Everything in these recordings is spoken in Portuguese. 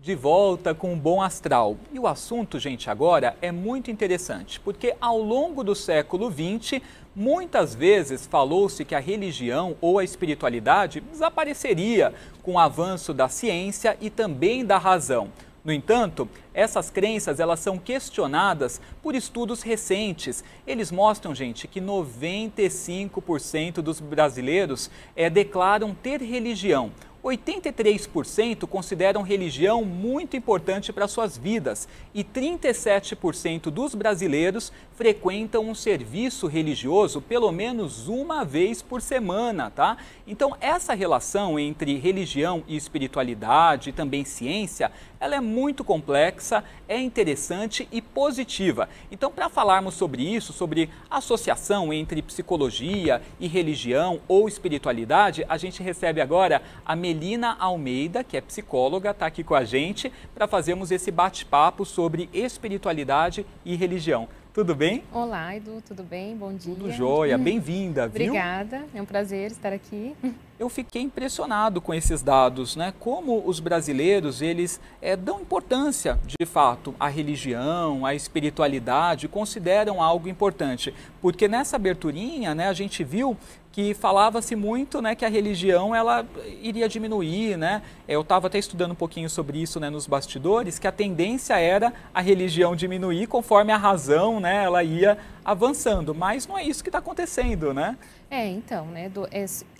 De volta com um bom astral. E o assunto, gente, agora é muito interessante, porque ao longo do século XX, muitas vezes falou-se que a religião ou a espiritualidade desapareceria com o avanço da ciência e também da razão. No entanto, essas crenças elas são questionadas por estudos recentes. Eles mostram, gente, que 95% dos brasileiros declaram ter religião. 83% consideram religião muito importante para suas vidas e 37% dos brasileiros frequentam um serviço religioso pelo menos uma vez por semana, tá? Então, essa relação entre religião e espiritualidade e também ciência, ela é muito complexa, é interessante e positiva. Então, para falarmos sobre isso, sobre a associação entre psicologia e religião ou espiritualidade, a gente recebe agora a Melina Almeida, que é psicóloga, está aqui com a gente para fazermos esse bate-papo sobre espiritualidade e religião. Tudo bem? Olá, Edu, tudo bem? Bom dia. Tudo jóia, bem-vinda, viu? Obrigada, é um prazer estar aqui. Eu fiquei impressionado com esses dados, né? Como os brasileiros, eles dão importância, de fato, à religião, à espiritualidade, consideram algo importante. Porque nessa aberturinha, né, a gente viu que falava-se muito, né, que a religião ela iria diminuir, né? Eu estava até estudando um pouquinho sobre isso, né, nos bastidores, que a tendência era a religião diminuir conforme a razão, né, ela ia avançando. Mas não é isso que está acontecendo, né? Então, né,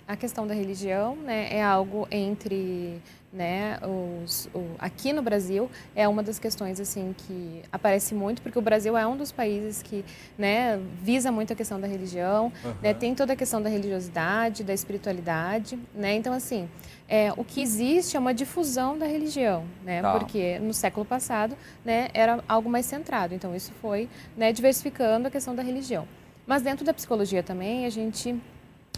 a questão da religião, né, é algo entre, né, aqui no Brasil é uma das questões assim que aparece muito, porque o Brasil é um dos países que, né, visa muito a questão da religião, né, tem toda a questão da religiosidade, da espiritualidade, né, então assim, o que existe é uma difusão da religião, né, porque no século passado, né, era algo mais centrado, então isso foi, né, diversificando a questão da religião. Mas dentro da psicologia também a gente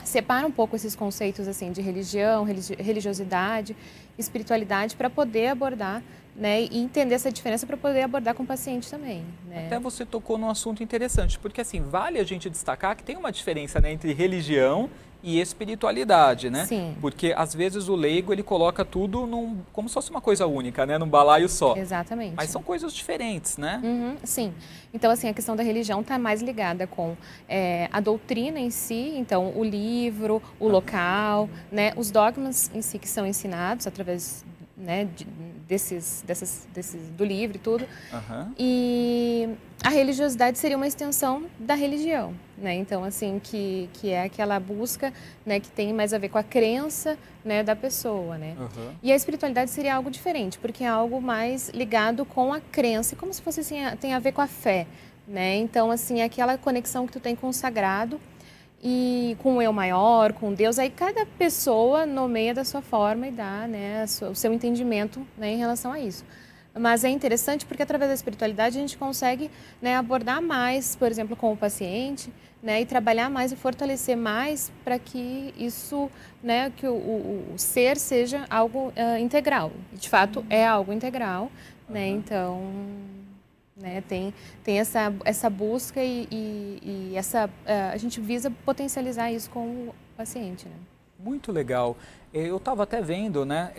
separa um pouco esses conceitos assim de religião, religiosidade, espiritualidade para poder abordar, né, e entender essa diferença para poder abordar com o paciente também, né? Até você tocou num assunto interessante, porque assim, vale a gente destacar que tem uma diferença, né, entre religião e espiritualidade, né? Sim. Porque às vezes o leigo ele coloca tudo como se fosse uma coisa única, né? Num balaio só. Exatamente. Mas são coisas diferentes, né? Sim. Então, assim, a questão da religião está mais ligada com a doutrina em si, então o livro, o local, né? Os dogmas em si que são ensinados através, né, do livro e tudo. E a religiosidade seria uma extensão da religião, né? Então, assim, que é aquela busca, né, que tem mais a ver com a crença, né, da pessoa, né? E a espiritualidade seria algo diferente, porque é algo mais ligado com a crença, como se fosse assim, tem a ver com a fé, né? Então, assim, é aquela conexão que tu tem com o sagrado e com o eu maior, com Deus, aí cada pessoa nomeia da sua forma e dá, né, o seu entendimento, né, em relação a isso. Mas é interessante porque através da espiritualidade a gente consegue, né, abordar mais, por exemplo, com o paciente, né, e trabalhar mais e fortalecer mais para que isso, né, que o ser seja algo integral. E, de fato, é algo integral, né, então, né, tem essa busca e a gente visa potencializar isso com o paciente, né? Muito legal. Eu estava até vendo, né,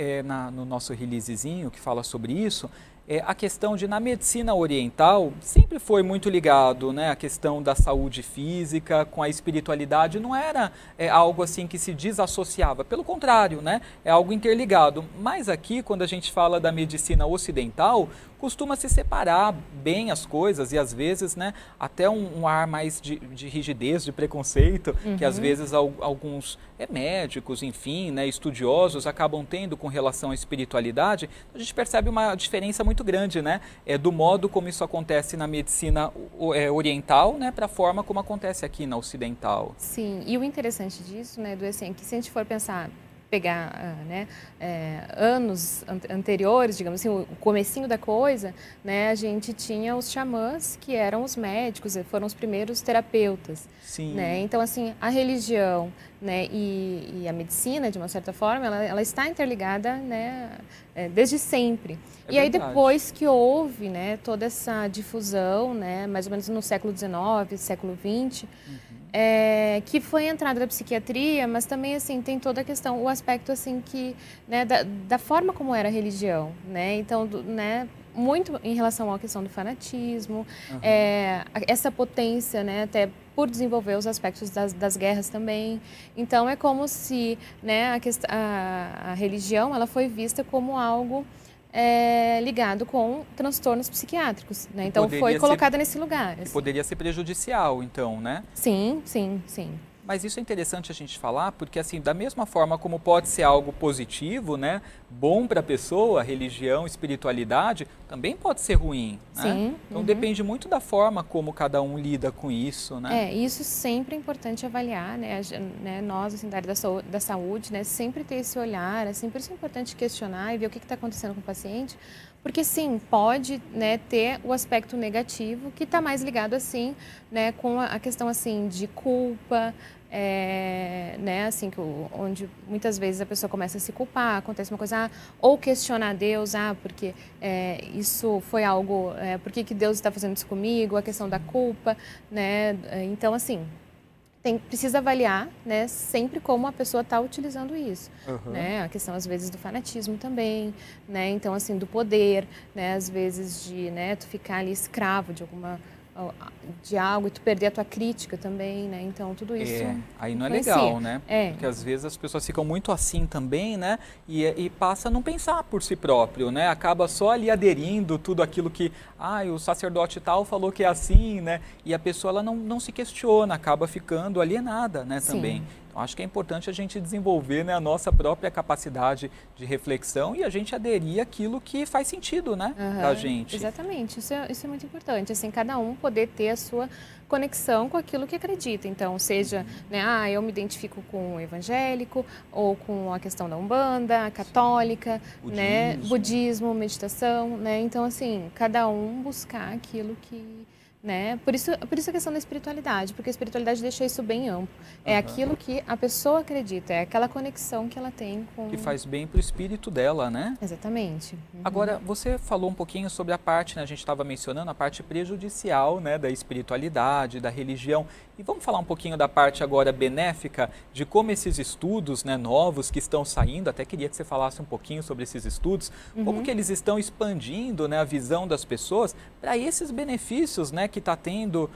no nosso releasezinho que fala sobre isso, a questão de, na medicina oriental, sempre foi muito ligado, né, a questão da saúde física com a espiritualidade, não era algo assim que se desassociava, pelo contrário, né, é algo interligado. Mas aqui, quando a gente fala da medicina ocidental, costuma se separar bem as coisas e às vezes, né, até um ar mais de rigidez, de preconceito, que às vezes alguns médicos, enfim, né, estudiosos acabam tendo com relação à espiritualidade. A gente percebe uma diferença muito grande, né, do modo como isso acontece na medicina oriental, né, para a forma como acontece aqui na ocidental. Sim, e o interessante disso, né, Edu, assim, que se a gente for pegar né, anos anteriores, digamos assim, o comecinho da coisa, né, a gente tinha os xamãs que eram os médicos, foram os primeiros terapeutas. Sim. Né? Então, assim, a religião, né, e a medicina, de uma certa forma, ela está interligada, né, desde sempre. E aí, depois que houve, né, toda essa difusão, né, mais ou menos no século XIX, século XX, que foi a entrada da psiquiatria, mas também assim tem toda a questão, o aspecto assim que, né, da forma como era a religião, né? Então, né, muito em relação à questão do fanatismo, essa potência, né, até por desenvolver os aspectos das guerras também. Então é como se, né, a religião ela foi vista como algo ligado com transtornos psiquiátricos, né? Então foi colocada nesse lugar. Que assim. poderia ser prejudicial, então, né? Sim, sim, sim. Mas isso é interessante a gente falar, porque assim, da mesma forma como pode ser algo positivo, né, bom para a pessoa, religião, espiritualidade, também pode ser ruim, né? Sim. Então depende muito da forma como cada um lida com isso, né? Isso sempre é importante avaliar, né? Nós, assim, da área da saúde, né, sempre ter esse olhar, é sempre importante questionar e ver o que está acontecendo com o paciente, porque sim, pode, né, ter o aspecto negativo que está mais ligado assim, né, com a questão assim de culpa, né, assim, onde muitas vezes a pessoa começa a se culpar, acontece uma coisa, ou questionar Deus, porque isso foi algo, por que Deus está fazendo isso comigo, a questão da culpa, né, então assim, precisa avaliar, né, sempre como a pessoa está utilizando isso, né, a questão às vezes do fanatismo também, né, então assim, do poder, né, às vezes de, né, tu ficar ali escravo de algo e tu perder a tua crítica também, né? Então tudo isso aí não influencia. é legal, né? Porque às vezes as pessoas ficam muito assim também, né? E passa a não pensar por si próprio, né? Acaba só ali aderindo tudo aquilo que, o sacerdote tal falou que é assim, né? E a pessoa ela não se questiona, acaba ficando alienada, né? Também. Então acho que é importante a gente desenvolver, né, a nossa própria capacidade de reflexão e a gente aderir àquilo que faz sentido, né? Pra gente. Exatamente, isso é muito importante, assim, cada um poder ter a sua conexão com aquilo que acredita. Então, seja, né, eu me identifico com o evangélico ou com a questão da Umbanda, católica, né, budismo, meditação, né? Então, assim, cada um buscar aquilo que, né? Por isso a questão da espiritualidade, porque a espiritualidade deixa isso bem amplo. É aquilo que a pessoa acredita, é aquela conexão que ela tem com... Que faz bem para o espírito dela, né? Exatamente. Agora, você falou um pouquinho sobre a parte, né, a gente estava mencionando a parte prejudicial, né, da espiritualidade, da religião. E vamos falar um pouquinho da parte agora benéfica, de como esses estudos, né, novos que estão saindo, até queria que você falasse um pouquinho sobre esses estudos, como que eles estão expandindo, né, a visão das pessoas para esses benefícios, né, que está tendo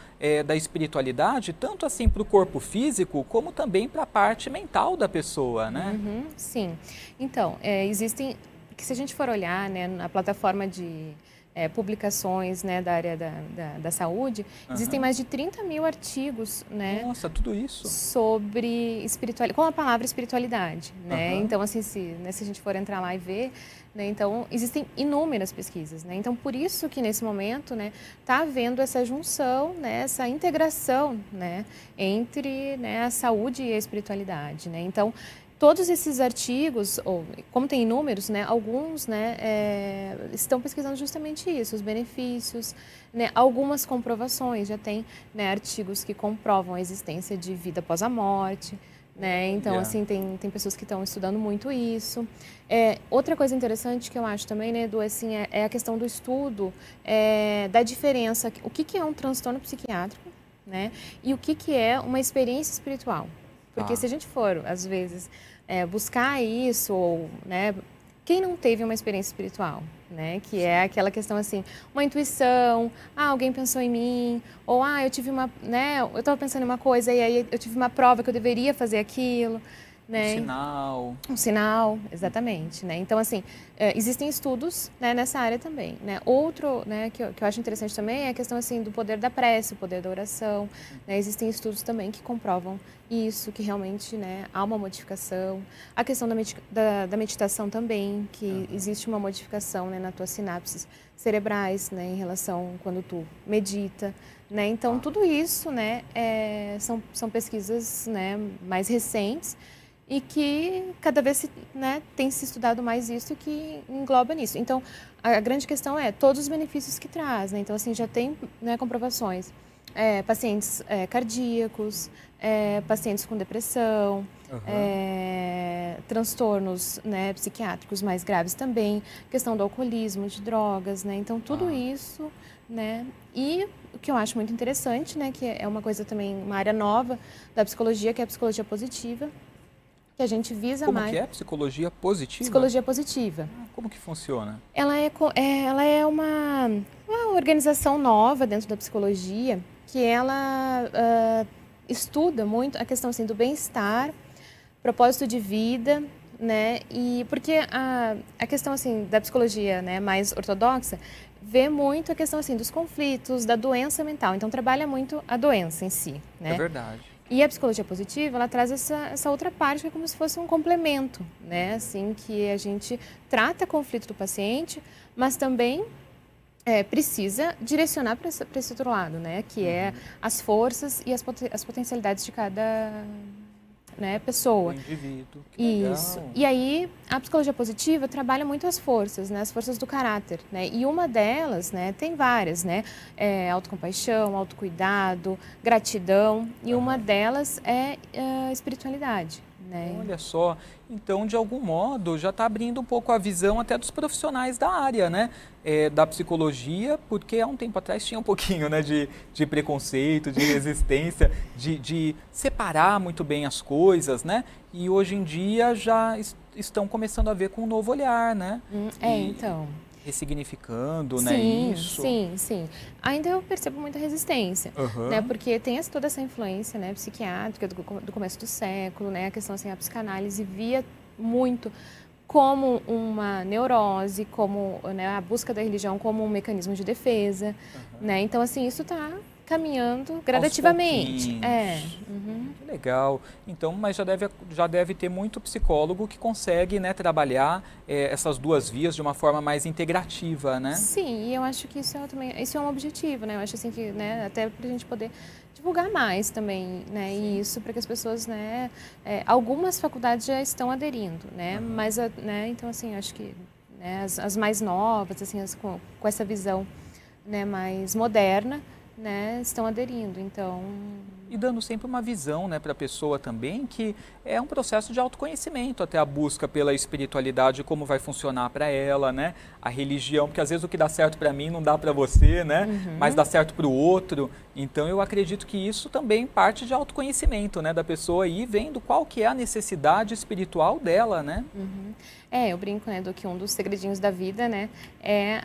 da espiritualidade, tanto assim para o corpo físico, como também para a parte mental da pessoa, né? Sim. Então, existem, que se a gente for olhar, né, na plataforma de publicações, né, da área da saúde, existem mais de 30 mil artigos, né? Nossa, tudo isso? Sobre espiritualidade, com a palavra espiritualidade, né? Então, assim, se a gente for entrar lá e ver, né, então, existem inúmeras pesquisas, né? Então, por isso que nesse momento, né, está havendo essa junção, né, essa integração, né, entre, né, a saúde e a espiritualidade, né? Então, todos esses artigos, ou como tem inúmeros, né, alguns, né, estão pesquisando justamente isso, os benefícios, né, algumas comprovações, já tem, né, artigos que comprovam a existência de vida após a morte, né, então assim tem pessoas que estão estudando muito isso. Outra coisa interessante que eu acho também, né, Edu, assim, é a questão do estudo da diferença, o que é um transtorno psiquiátrico, né, e o que é uma experiência espiritual. Porque se a gente for, às vezes, buscar isso, ou, né, quem não teve uma experiência espiritual, né, que é aquela questão assim, uma intuição, alguém pensou em mim, ou eu tive uma, né, eu estava pensando em uma coisa e aí eu tive uma prova que eu deveria fazer aquilo, né? Um sinal, exatamente, né? Então, assim, existem estudos, né, nessa área também, né? Outro, né, que eu acho interessante também é a questão, assim, do poder da prece, o poder da oração, né? Existem estudos também que comprovam isso, que realmente, né, há uma modificação. A questão da meditação também, que existe uma modificação, né, nas tuas sinapses cerebrais, né, em relação quando tu medita, né? Então, tudo isso, né, são pesquisas, né, mais recentes, e que cada vez né, tem se estudado mais isso que engloba nisso. Então, a grande questão é todos os benefícios que traz, né? Então, assim, já tem, né, comprovações. Pacientes cardíacos, pacientes com depressão, transtornos, né, psiquiátricos mais graves também, questão do alcoolismo, de drogas, né? Então, tudo isso, né? E o que eu acho muito interessante, né, que é uma coisa também, uma área nova da psicologia, que é a psicologia positiva, que a gente visa Como mais... que é? Psicologia positiva? Psicologia positiva. Como que funciona? Ela é uma organização nova dentro da psicologia, que ela estuda muito a questão assim, do bem-estar, propósito de vida, né? E porque a questão assim da psicologia, né, mais ortodoxa, vê muito a questão assim dos conflitos, da doença mental. Então trabalha muito a doença em si, né? É verdade. E a psicologia positiva, ela traz essa outra parte que é como se fosse um complemento, né? Assim, que a gente trata conflito do paciente, mas também precisa direcionar para esse outro lado, né? Que é as forças e as potencialidades de cada, né, pessoa. O indivíduo. Isso. E aí, a psicologia positiva trabalha muito as forças, né? As forças do caráter, né? E uma delas, né? Tem várias, né? Autocompaixão, autocuidado, gratidão. E uma delas é a espiritualidade, né? Olha só, então de algum modo já está abrindo um pouco a visão até dos profissionais da área, né? Da psicologia, porque há um tempo atrás tinha um pouquinho, né, de preconceito, de resistência, de separar muito bem as coisas, né? E hoje em dia já estão começando a ver com um novo olhar, né? Então... ressignificando, sim, né, isso? Sim. Ainda eu percebo muita resistência, né, porque tem toda essa influência, né, psiquiátrica do começo do século, né, a questão assim, a psicanálise via muito como uma neurose, como, né, a busca da religião como um mecanismo de defesa, né, então assim, isso está caminhando gradativamente. Que legal. Então, mas já deve ter muito psicólogo que consegue, né, trabalhar essas duas vias de uma forma mais integrativa, né? Sim, e eu acho que isso é um objetivo, né? Eu acho assim que, né, até para a gente poder divulgar mais também, né, isso para que as pessoas, né, algumas faculdades já estão aderindo, né, mas, né, então assim, eu acho que, né, as mais novas, assim, com essa visão, né, mais moderna, né, estão aderindo, então... E dando sempre uma visão, né, para a pessoa também, que é um processo de autoconhecimento, até a busca pela espiritualidade, como vai funcionar para ela, né, a religião, porque às vezes o que dá certo para mim não dá para você, né, mas dá certo para o outro, então eu acredito que isso também parte de autoconhecimento, né, da pessoa ir vendo qual que é a necessidade espiritual dela, né. Eu brinco, né, do que um dos segredinhos da vida, né, é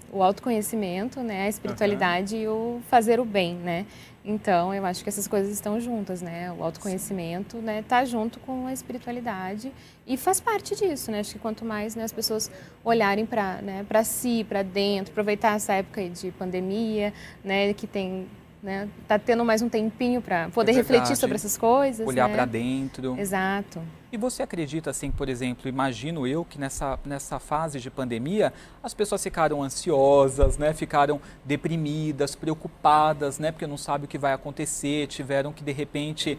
o autoconhecimento, né, a espiritualidade e o fazer o bem, né. Então, eu acho que essas coisas estão juntas, né, o autoconhecimento, né, tá junto com a espiritualidade e faz parte disso, né, acho que quanto mais, né, as pessoas olharem para, né, para si, para dentro, aproveitar essa época aí de pandemia, né, que tem... né, tá tendo mais um tempinho para poder refletir sobre essas coisas. Olhar, né? para dentro. Exato. E você acredita, assim, por exemplo, imagino eu que nessa fase de pandemia as pessoas ficaram ansiosas, né, ficaram deprimidas, preocupadas, né, porque não sabem o que vai acontecer, tiveram que de repente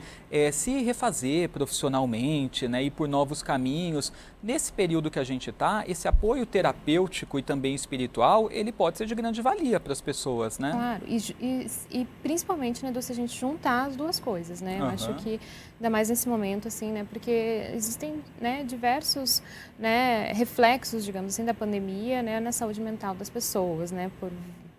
se refazer profissionalmente, né, ir por novos caminhos. Nesse período que a gente está, esse apoio terapêutico e também espiritual, ele pode ser de grande valia para as pessoas, né? Claro, e principalmente, né, se a gente juntar as duas coisas, né? Eu acho que, ainda mais nesse momento, assim, né, porque existem, né, diversos, né, reflexos, digamos assim, da pandemia, né, na saúde mental das pessoas, né, por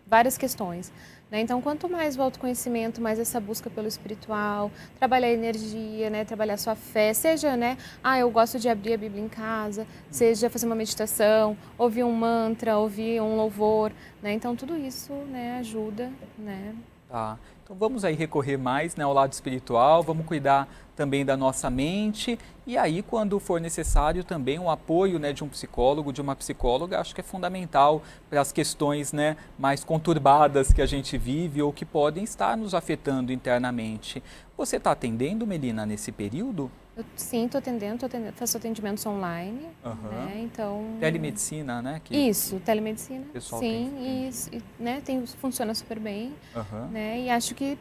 várias questões. Né? Então, quanto mais o autoconhecimento, mais essa busca pelo espiritual, trabalhar a energia, né, trabalhar a sua fé, seja, né, eu gosto de abrir a Bíblia em casa, seja fazer uma meditação, ouvir um mantra, ouvir um louvor, né, então tudo isso, né, ajuda, né. Tá. Então vamos aí recorrer mais, né, ao lado espiritual, vamos cuidar também da nossa mente e aí quando for necessário também o apoio, né, de um psicólogo, de uma psicóloga, acho que é fundamental para as questões, né, mais conturbadas que a gente vive ou que podem estar nos afetando internamente. Você está atendendo, Melina, nesse período? Sim, estou atendendo, faço atendimentos online, né, então... Telemedicina, né? Isso, telemedicina, sim, e né, funciona super bem, né, e acho que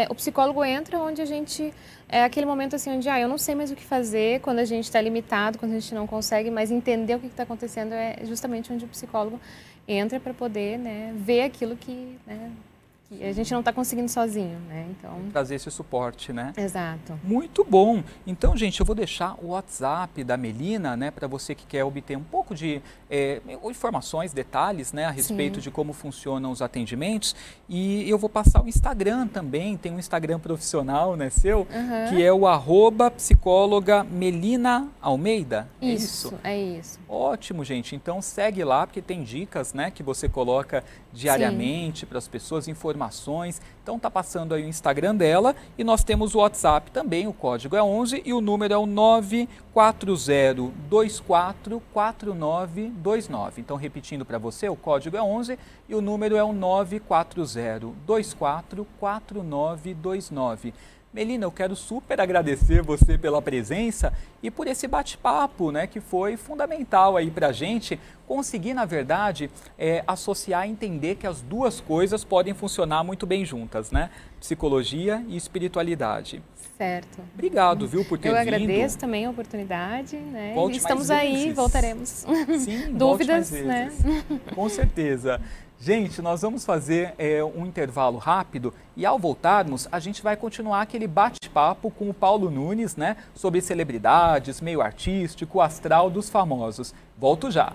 o psicólogo entra onde a gente, aquele momento assim, onde eu não sei mais o que fazer, quando a gente está limitado, quando a gente não consegue mais entender o que está acontecendo, é justamente onde o psicólogo entra para poder, né, ver aquilo que, né, a gente não está conseguindo sozinho, né? Então, trazer esse suporte, né? Exato. Muito bom. Então, gente, eu vou deixar o WhatsApp da Melina, né, para você que quer obter um pouco de informações, detalhes, né, a respeito de como funcionam os atendimentos. E eu vou passar o Instagram também, tem um Instagram profissional, né, seu, que é o @psicóloga Melina Almeida. Isso, é isso. Ótimo, gente. Então segue lá, porque tem dicas, né, que você coloca diariamente para as pessoas, informações. Então tá passando aí o Instagram dela e nós temos o WhatsApp também, o código é 11 e o número é o 940244929. Então repetindo para você, o código é 11 e o número é o 940244929. Melina, eu quero super agradecer você pela presença e por esse bate-papo, né, que foi fundamental aí para a gente conseguir, na verdade, associar e entender que as duas coisas podem funcionar muito bem juntas, né? Psicologia e espiritualidade. Certo. Obrigado, viu, por ter vindo. Eu agradeço também a oportunidade, né? Volte Estamos mais aí, vezes. voltaremos. Sim, Dúvidas, volte mais vezes. né? Com certeza. Gente, nós vamos fazer um intervalo rápido e ao voltarmos a gente vai continuar aquele bate-papo com o Paulo Nunes, né, sobre celebridades, meio artístico, astral dos famosos. Volto já!